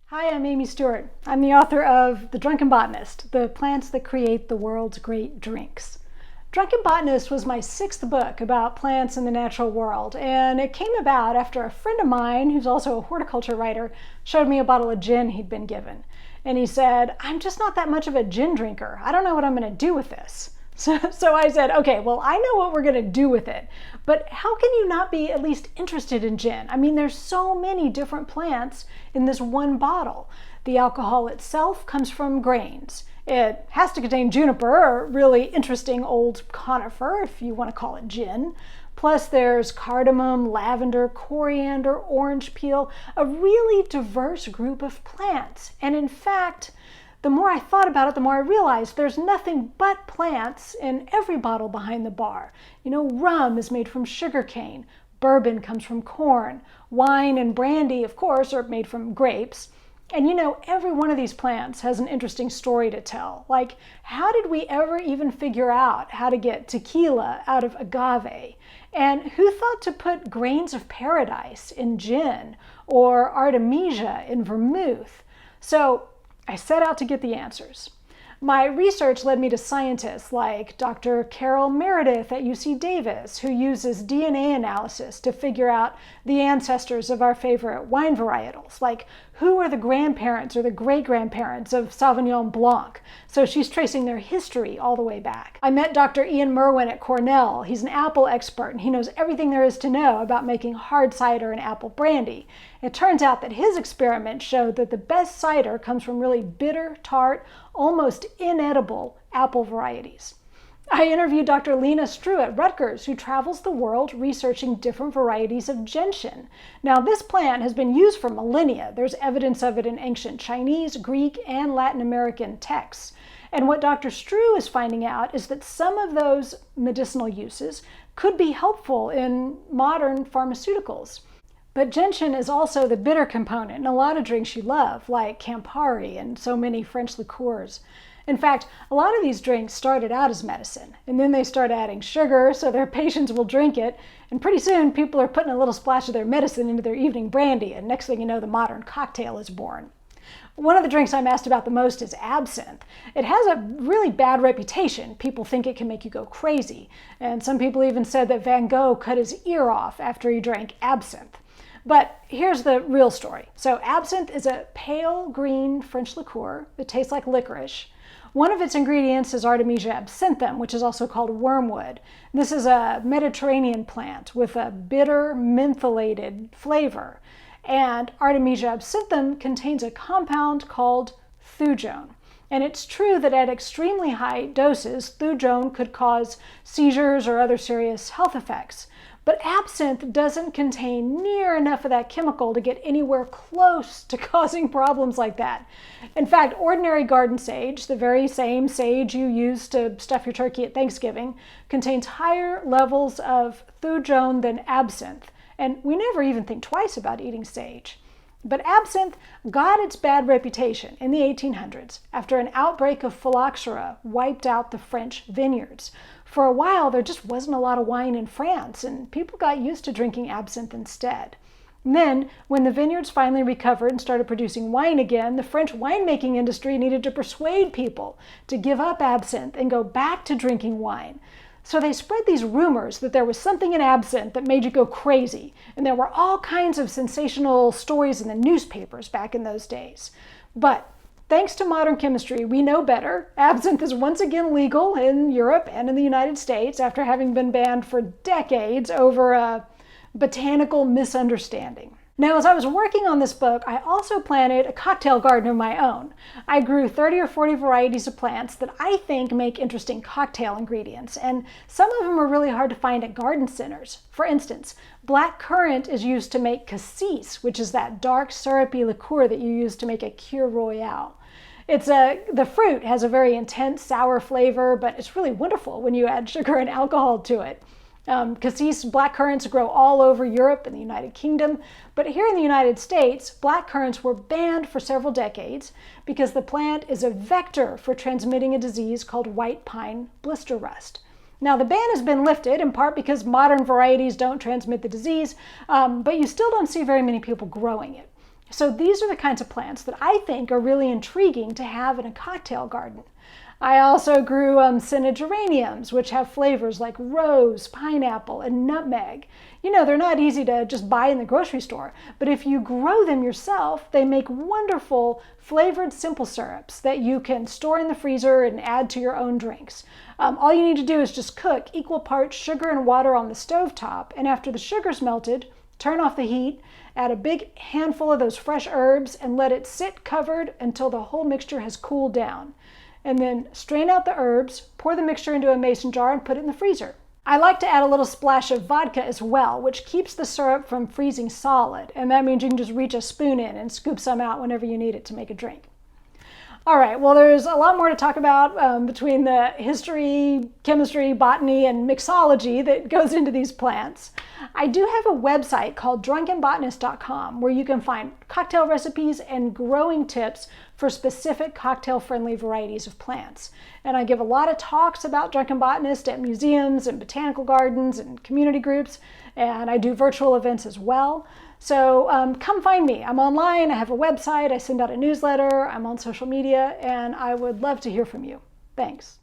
Hi, I'm Amy Stewart. I'm the author of The Drunken Botanist, The Plants That Create the World's Great Drinks. Drunken Botanist was my sixth book about plants in the natural world, and it came about after a friend of mine, who's also a horticulture writer, showed me a bottle of gin he'd been given. And he said, "I'm just not that much of a gin drinker. I don't know what I'm going to do with this." So I said, okay, well, I know what we're going to do with it, but how can you not be at least interested in gin? I mean, there's so many different plants in this one bottle. The alcohol itself comes from grains. It has to contain juniper, a really interesting old conifer, if you want to call it gin. Plus there's cardamom, lavender, coriander, orange peel, a really diverse group of plants. And in fact, the more I thought about it, the more I realized there's nothing but plants in every bottle behind the bar. You know, rum is made from sugarcane, bourbon comes from corn, wine and brandy, of course, are made from grapes. And you know, every one of these plants has an interesting story to tell. Like, how did we ever even figure out how to get tequila out of agave? And who thought to put grains of paradise in gin or artemisia in vermouth? So I set out to get the answers. My research led me to scientists like Dr. Carol Meredith at UC Davis, who uses DNA analysis to figure out the ancestors of our favorite wine varietals, like who are the grandparents or the great-grandparents of Sauvignon Blanc. So she's tracing their history all the way back. I met Dr. Ian Merwin at Cornell. He's an apple expert, and he knows everything there is to know about making hard cider and apple brandy. It turns out that his experiment showed that the best cider comes from really bitter, tart, almost inedible apple varieties. I interviewed Dr. Lena Strew at Rutgers, who travels the world researching different varieties of gentian. Now, this plant has been used for millennia. There's evidence of it in ancient Chinese, Greek, and Latin American texts. And what Dr. Strew is finding out is that some of those medicinal uses could be helpful in modern pharmaceuticals. But gentian is also the bitter component in a lot of drinks you love, like Campari and so many French liqueurs. In fact, a lot of these drinks started out as medicine, and then they start adding sugar so their patients will drink it, and pretty soon people are putting a little splash of their medicine into their evening brandy, and next thing you know, the modern cocktail is born. One of the drinks I'm asked about the most is absinthe. It has a really bad reputation. People think it can make you go crazy, and some people even said that Van Gogh cut his ear off after he drank absinthe. But here's the real story. So absinthe is a pale green French liqueur that tastes like licorice. One of its ingredients is Artemisia absinthium, which is also called wormwood. This is a Mediterranean plant with a bitter, mentholated flavor. And Artemisia absinthium contains a compound called thujone. And it's true that at extremely high doses, thujone could cause seizures or other serious health effects. But absinthe doesn't contain near enough of that chemical to get anywhere close to causing problems like that. In fact, ordinary garden sage, the very same sage you use to stuff your turkey at Thanksgiving, contains higher levels of thujone than absinthe. And we never even think twice about eating sage. But absinthe got its bad reputation in the 1800s after an outbreak of phylloxera wiped out the French vineyards. For a while, there just wasn't a lot of wine in France, and people got used to drinking absinthe instead. And then, when the vineyards finally recovered and started producing wine again, the French winemaking industry needed to persuade people to give up absinthe and go back to drinking wine. So they spread these rumors that there was something in absinthe that made you go crazy, and there were all kinds of sensational stories in the newspapers back in those days. But thanks to modern chemistry, we know better. Absinthe is once again legal in Europe and in the United States after having been banned for decades over a botanical misunderstanding. Now, as I was working on this book, I also planted a cocktail garden of my own. I grew 30 or 40 varieties of plants that I think make interesting cocktail ingredients, and some of them are really hard to find at garden centers. For instance, black currant is used to make cassis, which is that dark syrupy liqueur that you use to make a Kir Royale. The fruit has a very intense sour flavor, but it's really wonderful when you add sugar and alcohol to it. Cassis black currants grow all over Europe and the United Kingdom, but here in the United States, black currants were banned for several decades because the plant is a vector for transmitting a disease called white pine blister rust. Now, the ban has been lifted in part because modern varieties don't transmit the disease, but you still don't see very many people growing it. So these are the kinds of plants that I think are really intriguing to have in a cocktail garden. I also grew scented geraniums, which have flavors like rose, pineapple, and nutmeg. You know, they're not easy to just buy in the grocery store, but if you grow them yourself, they make wonderful flavored simple syrups that you can store in the freezer and add to your own drinks. All you need to do is just cook equal parts sugar and water on the stovetop, and after the sugar's melted, turn off the heat, add a big handful of those fresh herbs, and let it sit covered until the whole mixture has cooled down. And then strain out the herbs, pour the mixture into a mason jar, and put it in the freezer. I like to add a little splash of vodka as well, which keeps the syrup from freezing solid, and that means you can just reach a spoon in and scoop some out whenever you need it to make a drink. All right, well, there's a lot more to talk about between the history, chemistry, botany, and mixology that goes into these plants. I do have a website called drunkenbotanist.com where you can find cocktail recipes and growing tips for specific cocktail-friendly varieties of plants. And I give a lot of talks about Drunken Botanist at museums and botanical gardens and community groups, and I do virtual events as well. So come find me. I'm online, I have a website, I send out a newsletter, I'm on social media, and I would love to hear from you. Thanks.